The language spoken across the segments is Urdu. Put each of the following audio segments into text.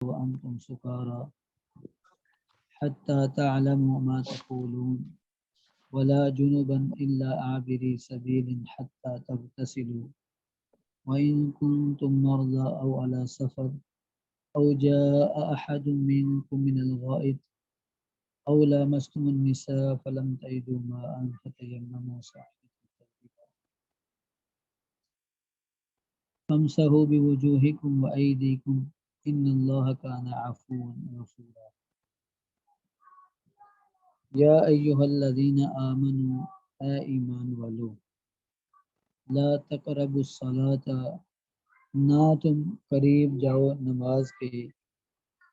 وأنتم سكارى حتى تعلموا ما تقولون ولا جنبا إلا عابري سبيل حتى تغتسلوا وإن كنتم مرضى أو على سفر أو جاء أحد منكم من الغائط أو لامستم النساء فلم تجدوا ماء فتيمموا صعيدا طيبا فامسحوا بوجوهكم وأيديكم إن الله كان عفوا غفورا يا أيها الذين آمنوا ایمان والو لا تقربوا الصلاة نہ تم قریب جاؤ نماز کے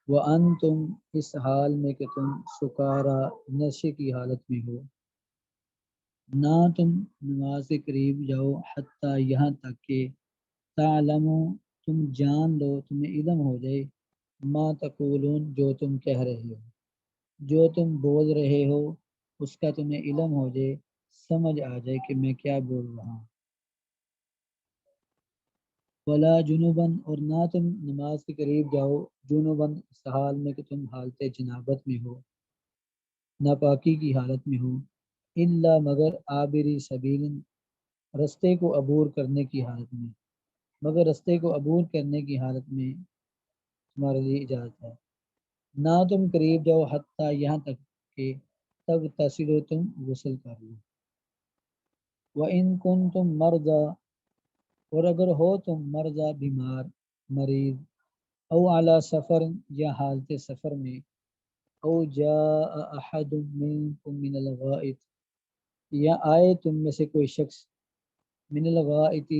وانتم اس حال میں کہ تم سکارا نشے کی حالت میں ہو نہ تم نماز کے قریب جاؤ حتیٰ یہاں تک کہ تعلمو تم جان لو تمہیں علم ہو جائے ما تقولون جو تم کہہ رہے ہو جو تم بول رہے ہو اس کا تمہیں علم ہو جائے سمجھ آ جائے کہ میں کیا بول رہا ہوں ولا جنوباً اور نہ تم نماز کے قریب جاؤ جنوباً اس حال میں کہ تم حالت جنابت میں ہو ناپاکی کی حالت میں ہو الا مگر عابری سبیل رستے کو عبور کرنے کی حالت میں مگر رستے کو عبور کرنے کی حالت میں تمہارے لیے اجازت ہے نہ تم قریب جاؤ حتیٰ یہاں تک کہ تب تصلو تم غسل کر لو وَإِن كُنتُم مَرْضَىٰ اور اگر ہو تم مرضى بیمار مریض او اعلی سفر یا حالت سفر میں او جاء احد منکم من الغائط یا آئے تم میں سے کوئی شخص من الغائط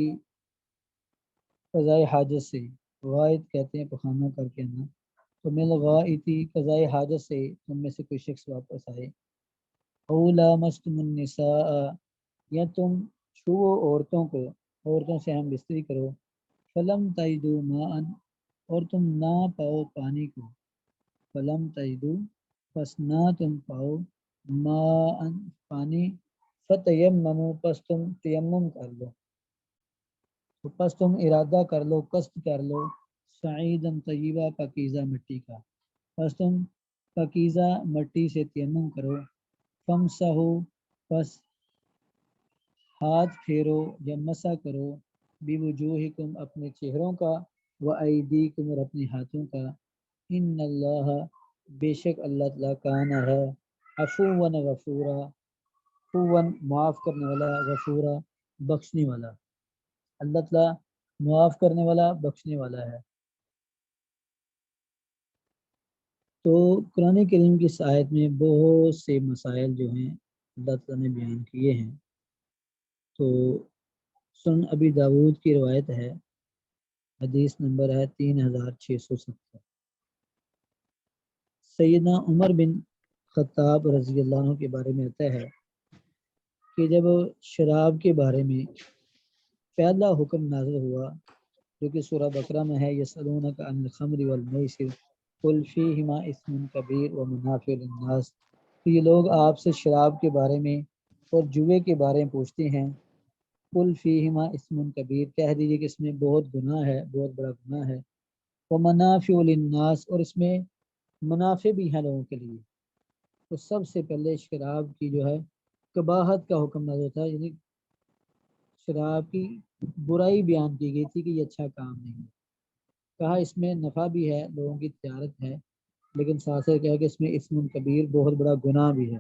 قضاء حاجت سے غائط کہتے ہیں پخانہ کر کے نا تو من الغائط قضاء حاجت سے تم میں سے کوئی شخص واپس آئے او لامستم النساء یا تم چھو عورتوں کو عورتوں سے ہم بستری کرو فلم تجدوا ماء اور تم نہ پاؤ پانی کو فلم تجدوا پس نہ تم پاؤ ماء پانی فتیمموا پس تم تیمم کر لو تو پس تم ارادہ کر لو قصد کر لو سعیدا طیبہ پاکیزہ مٹی کا پس تم پاکیزہ مٹی سے تیمم کرو فمسحوا پس ہاتھ پھیرو یا مسح کرو بوجوہکم اپنے چہروں کا وایدیکم اور اپنے ہاتھوں کا ان اللہ بے شک اللہ تعالیٰ کانا ہے عفوا غفورا عفوا معاف کرنے والا غفورا بخشنے والا اللہ تعالیٰ معاف کرنے والا بخشنے والا ہے تو قرآن کریم کی اس آیت میں بہت سے مسائل جو ہیں اللہ تعالیٰ نے بیان کیے ہیں تو سن ابی داود کی روایت ہے حدیث نمبر ہے 3670 سیدنا عمر بن خطاب رضی اللہ عنہ کے بارے میں آتا ہے کہ جب شراب کے بارے میں پہلا حکم نازل ہوا جو کہ سورہ بقرہ میں ہے یسألونک عن الخمر والمیسر قل فیہما اسم کبیر ومنافع للناس تو یہ لوگ آپ سے شراب کے بارے میں اور جوئے کے بارے میں پوچھتے ہیں قل فیہما اسم کبیر کہہ دیجئے کہ اس میں بہت گناہ ہے بہت بڑا گناہ ہے ومنافع للناس اور اس میں منافع بھی ہیں لوگوں کے لیے تو سب سے پہلے شراب کی جو ہے قباحت کا حکم نازل تھا یعنی شراب کی برائی بیان کی گئی تھی کہ یہ اچھا کام نہیں ہے کہا اس میں نفع بھی ہے لوگوں کی تجارت ہے لیکن ساتھ ساتھ کہا کہ اس میں اسم کبیر بہت بڑا گناہ بھی ہے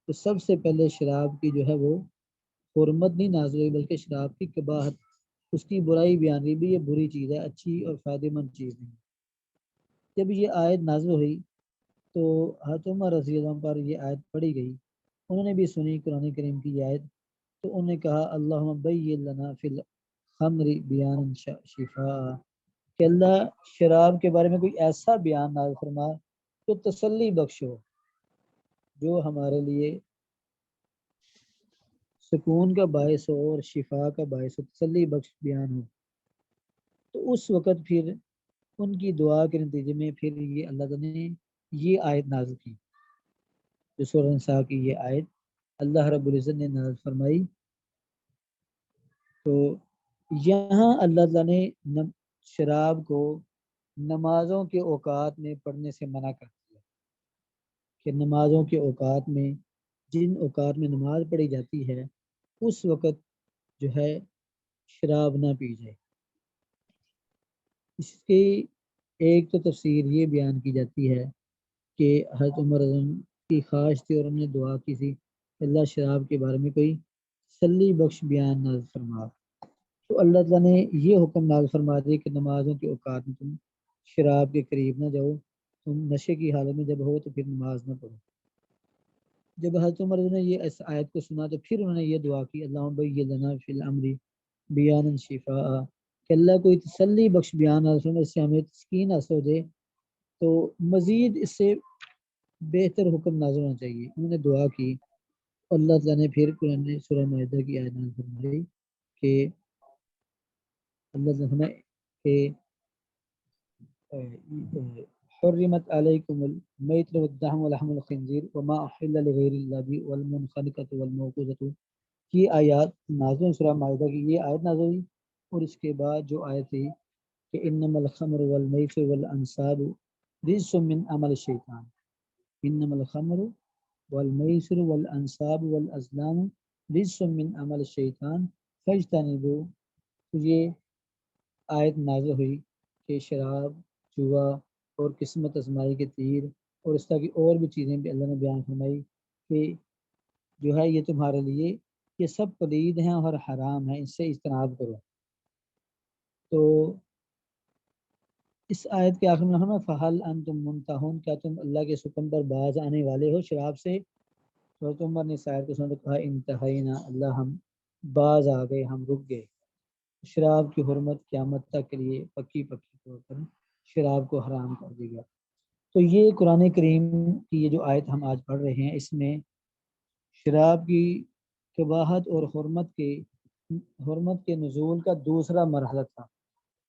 تو سب سے پہلے شراب کی جو ہے وہ حرمت نہیں نازل ہوئی بلکہ شراب کی قباحت اس کی برائی بیان کی بھی یہ بری چیز ہے اچھی اور فائدہ مند چیز نہیں جب یہ آیت نازل ہوئی تو حضرت عمر رضی اللہ عنہ پر یہ آیت پڑھی گئی انہوں نے بھی سنی قرآن کریم کی آیت تو انہوں نے کہا اللہم بین لنا فی الخمر بیان شفاء کہ اللہ شراب کے بارے میں کوئی ایسا بیان نازل فرما جو تسلی بخش ہو جو ہمارے لیے سکون کا باعث ہو اور شفا کا باعث ہو تسلی بخش بیان ہو تو اس وقت پھر ان کی دعا کے نتیجے میں پھر یہ اللہ تعالیٰ نے یہ آیت نازل کی جو سورہ نساء کی یہ آیت اللہ رب العزت نے نازل فرمائی تو یہاں اللہ تعالیٰ نے شراب کو نمازوں کے اوقات میں پڑھنے سے منع کر دیا کہ نمازوں کے اوقات میں جن اوقات میں نماز پڑھی جاتی ہے اس وقت جو ہے شراب نہ پی جائے۔ اس کی ایک تو تفسیر یہ بیان کی جاتی ہے کہ حضرت عمر اعظم کی خواہش تھی اور انہوں نے دعا کی تھی کہ اللہ شراب کے بارے میں کوئی تسلی بخش بیان نازل فرما، تو اللہ تعالیٰ نے یہ حکم نازل فرما دیا کہ نمازوں کے اوقات میں تم شراب کے قریب نہ جاؤ، تم نشے کی حالت میں جب ہو تو پھر نماز نہ پڑھو۔ جب حضرت عمر نے یہ اس آیت کو سنا تو پھر انہوں نے یہ دعا کی اللہم بین لنا فی الامر بیانا شفاء، کہ اللہ کوئی تسلی بخش بیان اس سے ہمیں تسکین حاصل ہو جائے، تو مزید اس سے بہتر حکم نازل ہونا چاہیے۔ انہوں نے دعا کی، اللہ تعالیٰ نے پھر قرآن سورہ مائدہ کی آیت نازل فرمائی کہ اللہ تعالیٰ نے کہ حرمت علیکم المیتۃ والدم ولحم الخنزیر وما احل لغیر اللہ به والمنخنقۃ والموقوذۃ، یہ آیات نازل ہوئی سورہ مائدہ کی، یہ آیت نازل ہوئی اور اس کے بعد جو آیت تھی کہ انما الخمر والمیسر والانصاب رجس من عمل الشیطان، انما الخمر والمیسر والانصاب والازلام رجس من عمل الشیطان فاجتنبوہ، تو یہ آیت نازل ہوئی کہ شراب، جوا اور قسمت ازمائی کے تیر اور اس طرح کی اور بھی چیزیں بھی اللہ نے بیان فرمائی کہ جو ہے یہ تمہارے لیے یہ سب پلید ہیں اور حرام ہیں، اس سے اجتناب کرو۔ تو اس آیت کے آخر میں ہم فہل انتم منتہون، کیا تم اللہ کے حکم پر باز آنے والے ہو شراب سے؟ تو عمر نے اس آیت کو سنا تو کہا انتہینا، اللہ ہم باز آ گئے، ہم رک گئے۔ شراب کی حرمت قیامت تک کے لیے پکی طور پر شراب کو حرام کر دیا گیا۔ تو یہ قرآن کریم کی یہ جو آیت ہم آج پڑھ رہے ہیں، اس میں شراب کی قباحت اور حرمت کے نزول کا دوسرا مرحلہ تھا،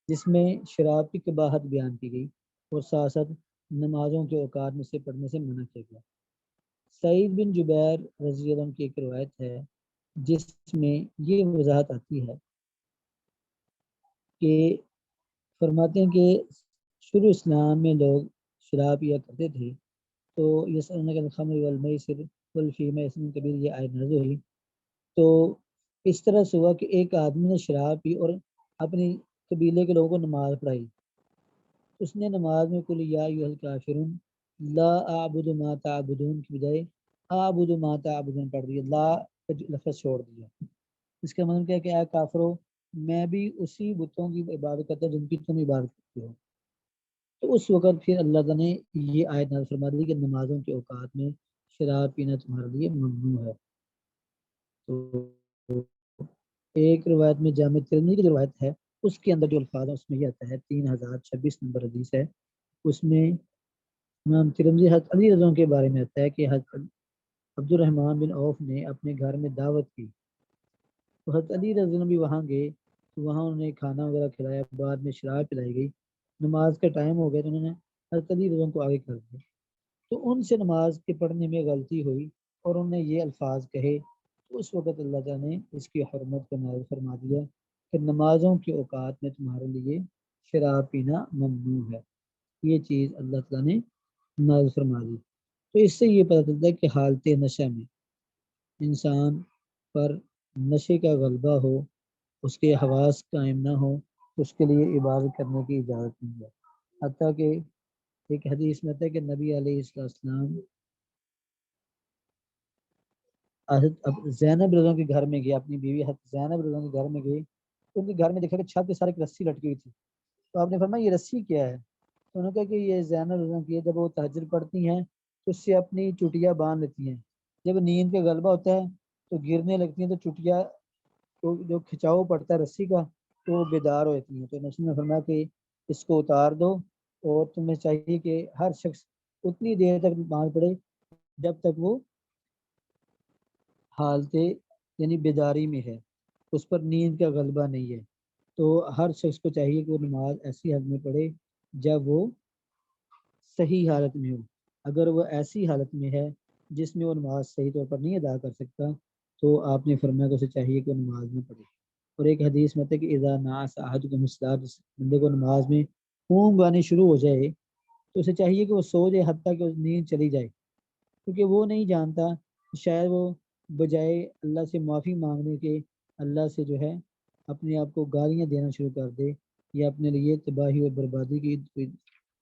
جس میں شراب کی قباحت بیان کی گئی اور ساتھ ساتھ نمازوں کے اوقات میں سے پڑھنے سے منع کیا گیا۔ سعید بن جبیر رضی اللہ عنہ کی ایک روایت ہے جس میں یہ وضاحت آتی ہے کہ فرماتے ہیں کہ شروع اسلام میں لوگ شراب پیا کرتے تھے، تو یسألونک عن الخمر والمیسر قل فیہما اثم کبیر، یہ آیت نازل ہوئی۔ تو اس طرح سے ہوا کہ ایک آدمی نے شراب پی اور اپنی قبیلے کے لوگوں کو نماز پڑھائی، اس نے نماز میں قل یا ایھا الکافرون لا اعبد ما تعبدون کی بجائے اعبد ما تعبدون پڑھ دیا، لا کا لفظ چھوڑ دیا۔ اس کا مطلب کیا ہے کہ اے کافرو، میں بھی اسی بتوں کی عبادت کرتا ہوں جن کی تم عبادت کرتے ہو۔ تو اس وقت پھر اللہ تعالیٰ نے یہ آیت نازل فرما دی کہ نمازوں کے اوقات میں شراب پینا تمہارے لیے ممنوع ہے۔ تو ایک روایت میں جامع ترمذی کی جو روایت ہے اس کے اندر جو الفاظ ہیں اس میں یہ آتا ہے 3026 نمبر حدیث ہے، اس میں امام ترمذی حضرت علی رضی اللہ عنہ کے بارے میں آتا ہے کہ حضرت عبد الرحمن بن عوف نے اپنے گھر میں دعوت کی، تو حضرت علی رضی اللہ عنہ بھی وہاں گئے، تو وہاں انہوں نے کھانا وغیرہ کھلایا، بعد میں شراب پلائی گئی، نماز کا ٹائم ہو گیا تو انہوں نے حضرت علی رضی اللہ عنہ کو آگے کر دیا، تو ان سے نماز کے پڑھنے میں غلطی ہوئی اور انہوں نے یہ الفاظ کہے، تو اس وقت اللہ تعالیٰ نے اس کی حرمت کو نازل فرما دیا کہ نمازوں کے اوقات میں تمہارے لیے شراب پینا ممنوع ہے، یہ چیز اللہ تعالیٰ نے نازل فرما دی۔ تو اس سے یہ پتہ چلتا ہے کہ حالت نشہ میں انسان پر نشے کا غلبہ ہو، اس کے حواس قائم نہ ہو، اس کے لیے عبادت کرنے کی اجازت نہیں ہے۔ حتیٰ کہ ایک حدیث میں آتا ہے کہ نبی علیہ السلام حضرت زینب رضی اللہ عنہ کے گھر میں گئے، اپنی بیوی حضرت زینب رضی اللہ عنہ کے گھر میں گئے، تو ان کے گھر میں دیکھا کہ چھت کے سارے ایک رسی لٹکی ہوئی تھی، تو آپ نے فرمایا یہ رسی کیا ہے؟ تو انہوں نے کہا کہ یہ زینب رضی اللہ عنہ کی ہے، جب وہ تہجد پڑھتی ہیں تو اس سے اپنی چٹیاں باندھ لیتی ہیں، جب نیند کا غلبہ ہوتا ہے تو گرنے لگتی ہیں، تو چٹیاں تو جو کھچاؤ پڑتا ہے رسی کا تو وہ بیدار ہوتی ہیں، تو نبی نے فرمایا کہ اس کو اتار دو، اور تمہیں چاہیے کہ ہر شخص اتنی دیر تک نماز پڑھے جب تک وہ حالت یعنی بیداری میں ہے، اس پر نیند کا غلبہ نہیں ہے، تو ہر شخص کو چاہیے کہ وہ نماز ایسی حالت میں پڑھے جب وہ صحیح حالت میں ہو۔ اگر وہ ایسی حالت میں ہے جس میں وہ نماز صحیح طور پر نہیں ادا کر سکتا تو آپ نے فرمایا کہ اسے چاہیے کہ وہ نماز نہ پڑھے۔ اور ایک حدیث میں ہے کہ اذا نعس احدکم الصلاۃ، بندے کو نماز میں اونگ آنی شروع ہو جائے تو اسے چاہیے کہ وہ سو جائے حتیٰ کہ نیند چلی جائے، کیونکہ وہ نہیں جانتا، شاید وہ بجائے اللہ سے معافی مانگنے کے اللہ سے جو ہے اپنے آپ کو گالیاں دینا شروع کر دے، یا اپنے لیے تباہی اور بربادی کی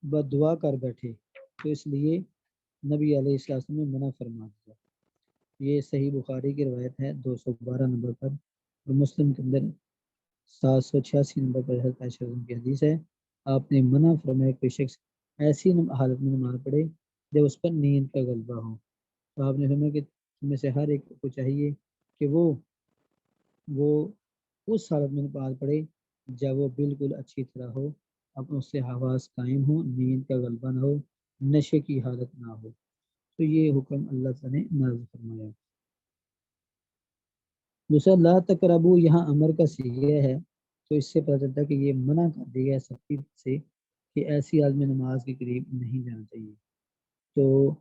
بد دعا کر بیٹھے، تو اس لیے نبی علیہ السلام نے منع فرما دیا۔ یہ صحیح بخاری کی روایت ہے 212 نمبر پر، اور مسلم کے اندر 786 نمبر پر حضرت عائشہ رضی اللہ عنہا کی حدیث ہے، آپ نے منع فرمایا کوئی شخص ایسی حالت میں نماز پڑھے جب اس پر نیند کا غلبہ ہو، تو آپ نے فرمایا کہ تم میں سے ہر ایک کو چاہیے کہ وہ اس حالت میں نماز پڑھے جب وہ بالکل اچھی طرح ہو، اب اس سے حواس قائم ہو، نیند کا غلبہ نہ ہو، نشے کی حالت نہ ہو، تو یہ حکم اللہ تعالیٰ نے نازل فرمایا۔ دوسرا لا تقربو یہاں امر کا صیغہ ہے، تو اس سے پتہ چلتا ہے کہ یہ منع کر دیا ہے سختی سے کہ ایسی حالت میں نماز کے قریب نہیں جانا چاہیے۔ تو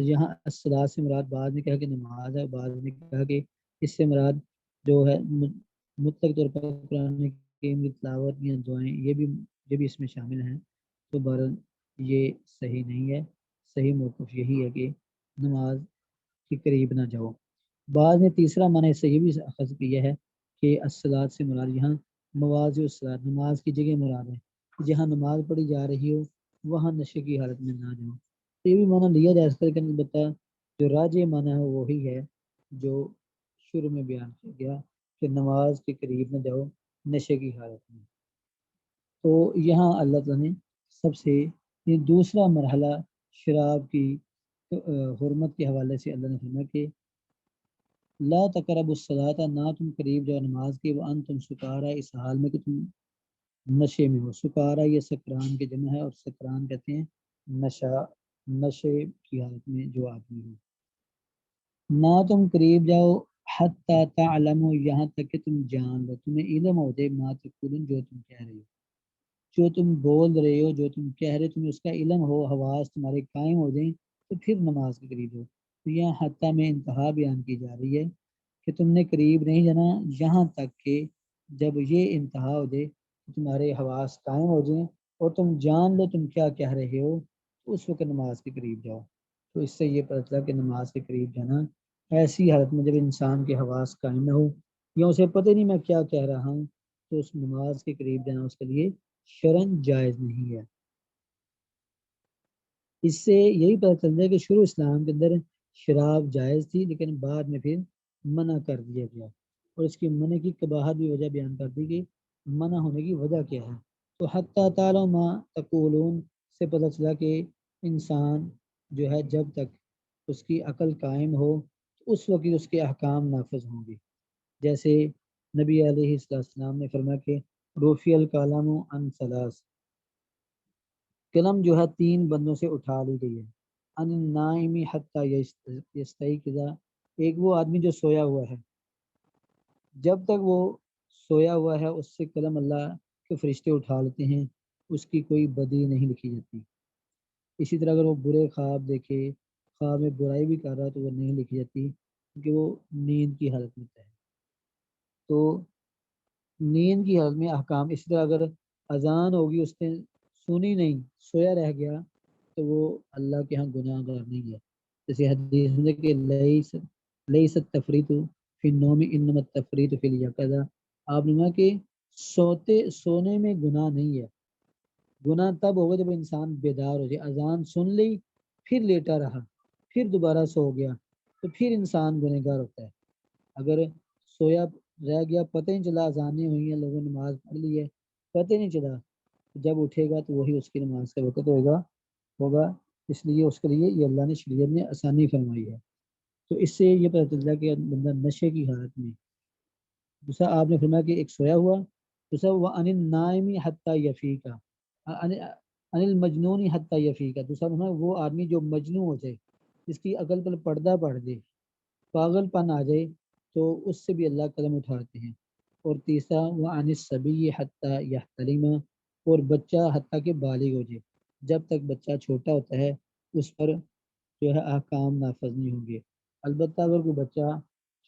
یہاں الصلاۃ سے مراد بعد میں کہا کہ نماز ہے، بعد میں کہا کہ اس سے مراد جو ہے مطلق طور پر قرآن کریم کی تلاوت یا دعائیں، یہ بھی اس میں شامل ہیں۔ تو بہرحال یہ صحیح نہیں ہے، صحیح موقف یہی ہے کہ نماز کے قریب نہ جاؤ۔ بعض نے تیسرا معنی سے یہ بھی اخذ کیا ہے کہ الصلاۃ سے مراد یہاں مواضع الصلاۃ، نماز کی جگہ مراد ہے، جہاں نماز پڑھی جا رہی ہو وہاں نشے کی حالت میں نہ جاؤ۔ تو یہ بھی معنی لیا جا سکتا ہے، لیکن البتہ جو راجح معنی ہے وہی ہے جو شروع میں بیان کیا گیا کہ نماز کے قریب نہ جاؤ نشے کی حالت میں۔ تو یہاں اللہ تعالیٰ نے سب سے یہ دوسرا مرحلہ شراب کی حرمت کے حوالے سے اللہ نے فرمایا کہ لا تقربوا الصلاۃ، نہ تم قریب جاؤ نماز کے، وانتم سکارا، اس حال میں کہ تم نشے میں ہو۔ سکارا یہ سکران کے جمع ہے، اور سکران کہتے ہیں نشے کی حالت میں جو آدمی ہو۔ نہ تم قریب جاؤ حتی تعلموا، یہاں تک کہ تم جان لو، تمہیں علم ہو جائے ما تقولون، جو تم کہہ رہے ہو، جو تم بول رہے ہو، جو تم کہہ رہے ہو، تمہیں اس کا علم ہو، حواس تمہارے قائم ہو جائیں، تو پھر نماز کے قریب ہو۔ تو یہاں حتی میں انتہا بیان کی جا رہی ہے کہ تم نے قریب نہیں جانا یہاں تک کہ جب یہ انتہا ہو جائے تمہارے حواس قائم ہو جائیں اور تم جان لو تم کیا کہہ رہے ہو، اس وقت نماز کے قریب جاؤ۔ تو اس سے یہ پتہ چلا کہ نماز کے قریب جانا ایسی حالت میں جب انسان کے حواس قائم نہ ہو یا اسے پتہ نہیں میں کیا کہہ رہا ہوں، تو اس نماز کے قریب جانا اس کے لیے شرعاً جائز نہیں ہے۔ اس سے یہی پتہ چلتا ہے کہ شروع اسلام کے اندر شراب جائز تھی، لیکن بعد میں پھر منع کر دیا گیا، اور اس کی منع کی قباحت بھی وجہ بیان کر دی کہ منع ہونے کی وجہ کیا ہے۔ تو حتی تعالیٰ ما تقولون سے پتہ چلا کہ انسان جو ہے جب تک اس کی عقل قائم ہو اس وقت اس کے احکام نافذ ہوں گے۔ جیسے نبی علیہ السلام نے فرمایا کہ رفع القلم عن ثلاث، قلم جو ہے 3 بندوں سے اٹھا لی گئی ہے۔ ان النائم حتی یستیقظ، ایک وہ آدمی جو سویا ہوا ہے، جب تک وہ سویا ہوا ہے اس سے قلم اللہ کے فرشتے اٹھا لیتے ہیں، اس کی کوئی بدی نہیں لکھی جاتی۔ اسی طرح اگر وہ برے خواب دیکھے، خواب میں برائی بھی کر رہا ہے، تو وہ نہیں لکھی جاتی کیونکہ وہ نیند کی حالت میں ہے۔ تو نیند کی حالت میں احکام، اسی طرح اگر اذان ہوگی اس نے سنی نہیں، سویا رہ گیا، تو وہ اللہ کے ہاں گناہ گار نہیں ہے۔ جیسے حدیث میں کہ لیس التفریط فی النوم انما التفریط فی الیقظہ، آپ نے کہا کہ سونے میں گناہ نہیں ہے، گناہ تب ہوگا جب انسان بیدار ہو جائے، اذان سن لی پھر لیٹا رہا پھر دوبارہ سو گیا، تو پھر انسان گنہگار ہوتا ہے۔ اگر سویا رہ گیا، پتہ نہیں چلا اذانیں ہوئی ہیں، لوگوں نے نماز پڑھ لی ہے، پتہ نہیں چلا، جب اٹھے گا تو وہی اس کی نماز کا وقت ہوگا، اس لیے اس کے لیے یہ اللہ نے شریعت میں آسانی فرمائی ہے۔ تو اس سے یہ پتہ چلتا ہے کہ بندہ نشے کی حالت میں۔ دوسرا آپ نے فرمایا کہ ایک سویا ہوا، دوسرا وَعَنِ النَّائِمِ حَتَّى يَفِيقَ، عن المجنون حتی یفیق، دوسرا فرمایا وہ آدمی جو مجنون ہو جائے، جس کی عقل پر پردہ پڑ جائے، پاگل پن آ جائے، تو اس سے بھی اللہ قدم اٹھاتے ہیں۔ اور تیسرا وَعَنِ الصَّبِيِّ حَتَّى يَحْتَلِمَ، اور بچہ حتیٰ کہ بالغ ہو جائے، جب تک بچہ چھوٹا ہوتا ہے اس پر جو ہے احکام نافذ نہیں ہوں گے۔ البتہ اگر کوئی بچہ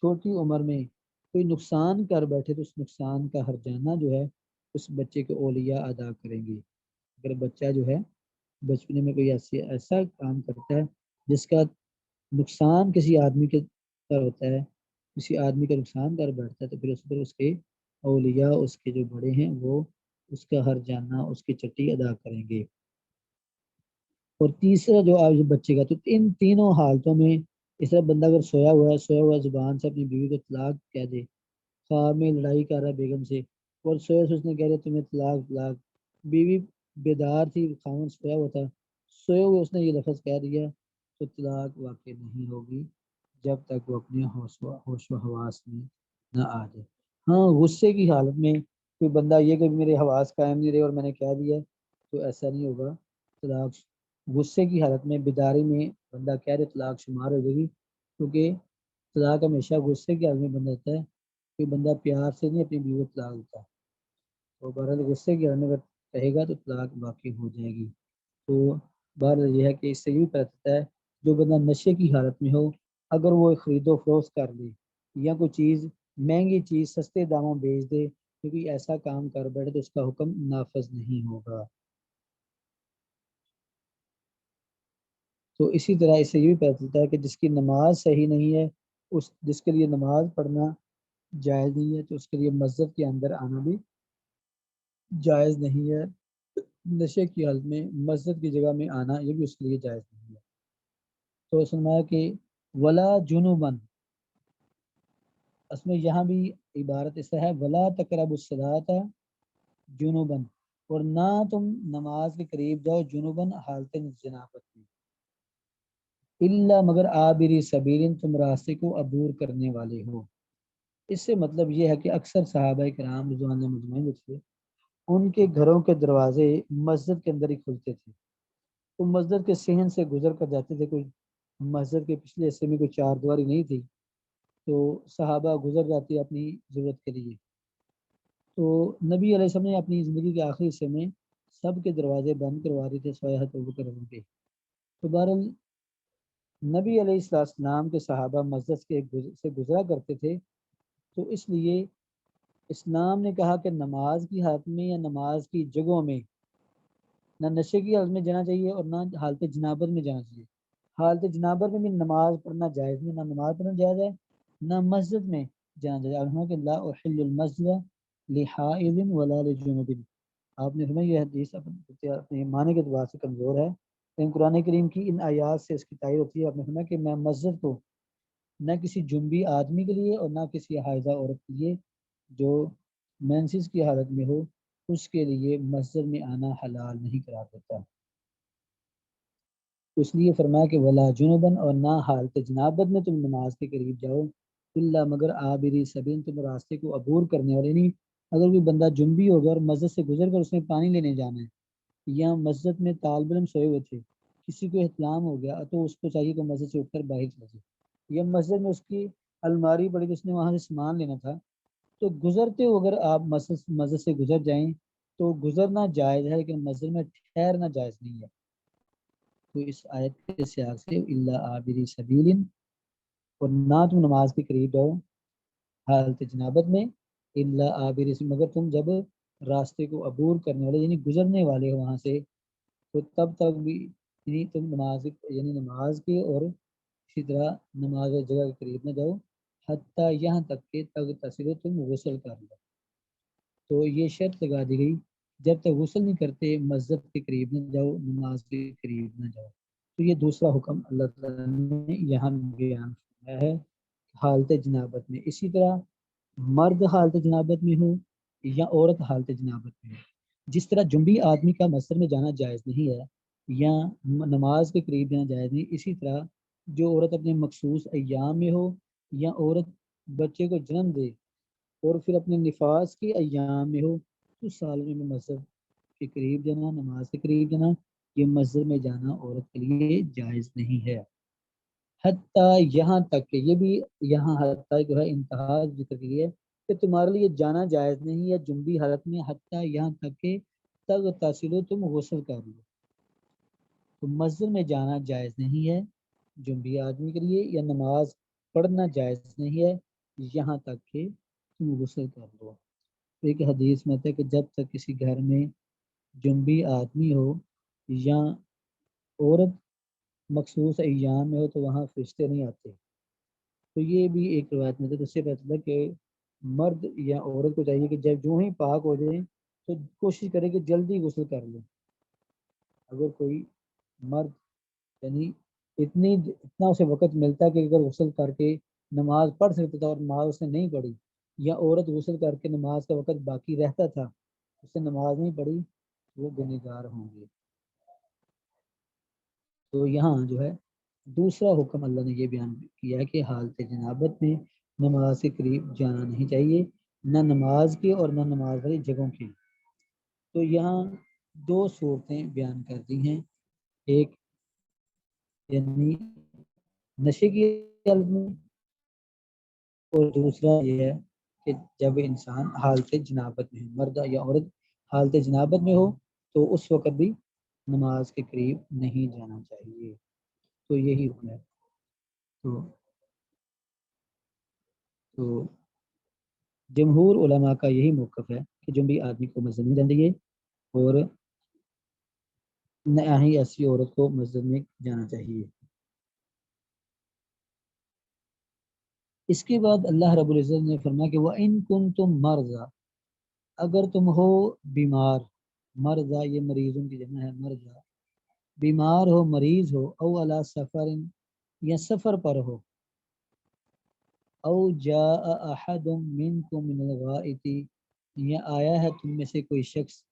چھوٹی عمر میں کوئی نقصان کر بیٹھے تو اس نقصان کا ہرجانہ جو ہے اس بچے کے اولیاء ادا کریں گے۔ اگر بچہ جو ہے بچپنے میں کوئی ایسا کام کرتا ہے جس کا نقصان کسی آدمی کے پر ہوتا ہے، کسی آدمی کا نقصان کر بیٹھتا ہے، تو پھر اس پر اس کے اولیاء، اس کے جو بڑے ہیں، وہ اس کا ہر جاننا، اس کی چٹی ادا کریں گے۔ اور تیسرا جو آج بچے کا، تو ان تینوں حالتوں میں اس طرح بندہ اگر سویا ہوا ہے، سویا ہوا زبان سے اپنی بیوی کو طلاق کہہ دے، خواب میں لڑائی کر رہا ہے بیگم سے، اور سویا سے اس نے کہہ دیا تمہیں طلاق طلاق، بیوی بیدار تھی، خاوند سویا ہوا تھا، سوئے ہوئے اس نے یہ لفظ کہہ دیا، تو طلاق واقع نہیں ہوگی جب تک وہ اپنے ہوش و حواس میں نہ آ جائے۔ ہاں، غصے کی حالت میں کوئی بندہ یہ کہ میرے حواس قائم نہیں رہے اور میں نے کہہ دیا، تو ایسا نہیں ہوگا۔ طلاق غصے کی حالت میں، بیداری میں بندہ کہہ دے، طلاق شمار ہو جائے گی، کیونکہ طلاق ہمیشہ غصے کی حالت میں بندہ دیتا ہے، کوئی بندہ پیار سے نہیں اپنی بیوی کو طلاق دیتا، تو بہرحال غصے کی حالت میں اگر کہے گا تو طلاق واقع ہو جائے گی۔ تو بہرحال یہ ہے کہ اس سے یہ بھی پتہ چلتا ہے جو بندہ نشے کی حالت میں ہو، اگر وہ خرید و فروخت کر لے یا کوئی چیز مہنگی چیز سستے داموں بیچ دے، کیونکہ ایسا کام کر بیٹھے تو اس کا حکم نافذ نہیں ہوگا۔ تو اسی طرح اس سے یہ بھی پتہ چلتا ہے کہ جس کی نماز صحیح نہیں ہے، جس کے لیے نماز پڑھنا جائز نہیں ہے، تو اس کے لیے مسجد کے اندر آنا بھی جائز نہیں ہے۔ نشے کی حالت میں مسجد کی جگہ میں آنا یہ بھی اس کے لیے جائز نہیں ہے۔ تو سنایا کہ ولا جنوبن، اس میں یہاں بھی عبارت اس طرح ہے ولا تقربوا الصلاۃ جنوبن، اور نہ تم نماز کے قریب جاؤ جنوبن حالت جنابت میں، الا مگر عابری سبیل، تم راستے کو عبور کرنے والے ہو۔ اس سے مطلب یہ ہے کہ اکثر صحابہ کرام رضوان اللہ مجمعین تھے، ان کے گھروں کے دروازے مسجد کے اندر ہی کھلتے تھے، تو مسجد کے صحن سے گزر کر جاتے تھے، کوئی مسجد کے پچھلے حصے میں کوئی چار دیواری نہیں تھی، تو صحابہ گزر جاتے اپنی ضرورت کے لیے، تو نبی علیہ السلام نے اپنی زندگی کے آخری حصے میں سب کے دروازے بند کروا دیے تھے سوائے حضرت ابوبکر کے۔ تو بہرحال نبی علیہ السلام کے صحابہ مسجد کے سے گزرا کرتے تھے، تو اس لیے اسلام نے کہا کہ نماز کی حالت میں یا نماز کی جگہوں میں نہ نشے کی حالت میں جانا چاہیے اور نہ حالت جنابت میں جانا چاہیے۔ حالت جنابت میں بھی نماز پڑھنا جائز نہیں، نہ نماز پڑھنا جائز ہے، نہ مسجد میں جانا جائز۔ الحمد للہ احل المسجد لحائض ولا لجنوب، آپ نے فرمایا یہ حدیث اپنے معنی کے اعتبار سے کمزور ہے، لیکن قرآن کریم کی ان آیات سے اس کی تائید ہوتی ہے۔ آپ نے فرمایا کہ میں مسجد کو نہ کسی جنبی آدمی کے لیے اور نہ کسی حائضہ عورت کے لیے جو مینسز کی حالت میں ہو، اس کے لیے مسجد میں آنا حلال نہیں قرار دیتا۔ اس لیے فرمایا کہ ولا جنوبن، اور نہ حالت جنابت میں تم نماز کے قریب جاؤ، الا مگر عابری سبیل، تم راستے کو عبور کرنے والے نہیں۔ اگر کوئی بندہ جنبی ہوگا اور مسجد سے گزر کر اس نے پانی لینے جانا ہے، یا مسجد میں طالب علم سوئے ہوئے تھے، کسی کو احتلام ہو گیا، تو اس کو چاہیے کہ مسجد سے اٹھ کر باہر چلا جائے، یا مسجد میں اس کی الماری پڑی تو اس نے وہاں سے سامان لینا تھا، تو گزرتے ہو اگر آپ مسجد سے گزر جائیں تو گزرنا جائز ہے، لیکن مسجد میں ٹھہرنا جائز نہیں ہے۔ تو اس آیت کے سیاق سے الا عابری سبیل، اور نہ تم نماز کے قریب جاؤ حالت جنابت میں، الا عابری سبیل، مگر تم جب راستے کو عبور کرنے والے یعنی گزرنے والے ہو وہاں سے، تو تب تک بھی یعنی تم نماز کے اور اسی طرح نماز جگہ کے قریب نہ جاؤ، حتیٰ یہاں تک کہ تگ تصل تم غسل کر لو۔ تو یہ شرط لگا دی گئی جب تک غسل نہیں کرتے مسجد کے قریب نہ جاؤ، نماز کے قریب نہ جاؤ۔ تو یہ دوسرا حکم اللہ تعالیٰ نے یہاں بیان کیا ہے حالت جنابت میں۔ اسی طرح مرد حالت جنابت میں ہو یا عورت حالت جنابت میں ہو، جس طرح جنبی آدمی کا مسجد میں جانا جائز نہیں ہے یا نماز کے قریب جانا جائز نہیں، اسی طرح جو عورت اپنے مخصوص ایام میں ہو یا عورت بچے کو جنم دے اور پھر اپنے نفاس کے ایام میں ہو، تو سال میں مسجد کے قریب جانا، نماز کے قریب جانا، یہ مسجد میں جانا عورت کے لیے جائز نہیں ہے۔ حتیٰ یہاں تک کہ یہ بھی یہاں حتیٰ جو ہے انتہا ذکر کی ہے کہ تمہارے لیے جانا جائز نہیں ہے جنبی حالت میں، حتیٰ یہاں تک کہ تگ تاثلو تم غسل کر لو۔ تو مسجد میں جانا جائز نہیں ہے جنبی آدمی کے لیے، یا نماز پڑھنا جائز نہیں ہے یہاں تک کہ تم غسل کر لو۔ ایک حدیث میں ہے کہ جب تک کسی گھر میں جنبی آدمی ہو یا عورت مخصوص ایام میں ہو تو وہاں فرشتے نہیں آتے. تو یہ بھی ایک روایت میں تھا. اس سے پتہ چلا کہ مرد یا عورت کو چاہیے کہ جب جو ہی پاک ہو جائیں تو کوشش کرے کہ جلدی غسل کر لیں. اگر کوئی مرد یعنی اتنا اسے وقت ملتا کہ اگر غسل کر کے نماز پڑھ سکتا تھا اور نماز اس نے نہیں پڑھی، یا عورت غسل کر کے نماز کا وقت باقی رہتا تھا اس نے نماز نہیں پڑھی، وہ گنہگار ہوں گے. تو یہاں جو ہے دوسرا حکم اللہ نے یہ بیان کیا کہ حالت جنابت میں نماز کے قریب جانا نہیں چاہیے، نہ نماز کے اور نہ نماز والی جگہوں کے. تو یہاں دو صورتیں بیان کر دی ہیں، ایک یعنی نشے کی حالت میں، اور دوسرا یہ ہے کہ جب انسان حالت جنابت میں مرد یا عورت حالت جنابت میں ہو تو اس وقت بھی نماز کے قریب نہیں جانا چاہیے. تو یہی حکم ہے. تو جمہور علماء کا یہی موقف ہے کہ جو بھی آدمی کو مسجد میں جانا چاہیے اور نہ ہی ایسی عورت کو مسجد میں جانا چاہیے. اس کے بعد اللہ رب العزت نے فرمایا کہ وَإِن كُنتُم مَرْضَىٰ، اگر تم ہو بیمار. مرضى یہ مریضوں کی جمع ہے، مرضى بیمار ہو، مریض ہو، او علی سفر یا سفر پر ہو، او جاء احد منکم من الغائط یا آیا ہے تم میں سے کوئی شخص،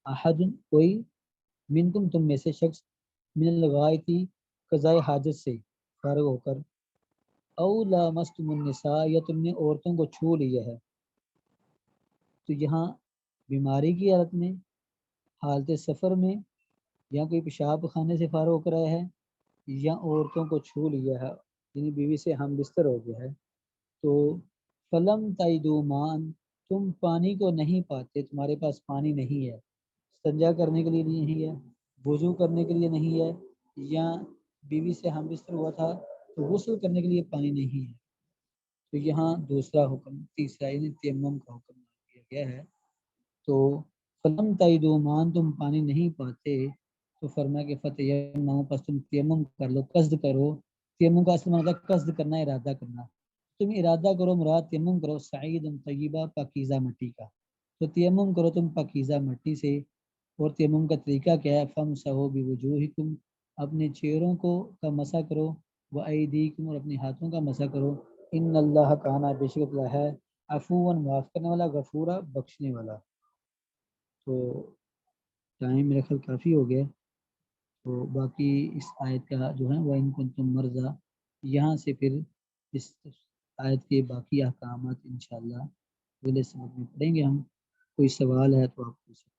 احد کوئی، منکم تم میں سے شخص، من الغائط قضاء حاجت سے فارغ ہو کر، او لامستم النساء یا تم نے عورتوں کو چھو لیا ہے. تو یہاں بیماری کی حالت میں، حالت سفر میں، یا کوئی پیشاب خانے سے فارغ ہو کر آیا ہے، یا عورتوں کو چھو لیا ہے یعنی بیوی سے ہم بستر ہو گیا ہے، تو فلم تجدوا ماء، تم پانی کو نہیں پاتے، تمہارے پاس پانی نہیں ہے، استنجا کرنے کے لیے نہیں ہے، وضو کرنے کے لیے نہیں ہے، یا بیوی سے ہم بستر ہوا تھا تو غسل کرنے کے لیے پانی نہیں ہے. تو یہاں دوسرا حکم، تیسرا یعنی تیمم کا حکم دیا گیا ہے. تو فلم تجدوا ماء، تم پانی نہیں پاتے تو فرمایا کہ فتیمموا، پس تم تیمم کر لو، قصد کرو. تیمم کا اصل مطلب قصد کرنا، ارادہ کرنا. تم ارادہ کرو، مراد تیمم کرو سعیدا طیبہ، پاکیزہ مٹی کا. تو تیمم کرو تم پاکیزہ مٹی سے. اور تیمم کا طریقہ کیا ہے؟ فامسحوا بوجوہکم، اپنے چہروں کو کا مسح کرو، وایدیکم، اور اپنے ہاتھوں کا مسح کرو. ان اللہ کان، بے شک اللہ ہے، عفوا معاف کرنے والا، غفورا بخشنے والا. تو ٹائم میرا خیال کافی ہو گیا، تو باقی اس آیت کا جو ہے وَإِن كُنتُم مَرْضَىٰ، یہاں سے پھر اس آیت کے باقی احکامات انشاءاللہ اگلے سبق میں پڑھیں گے ہم. کوئی سوال ہے تو آپ پوچھ سکتے ہیں.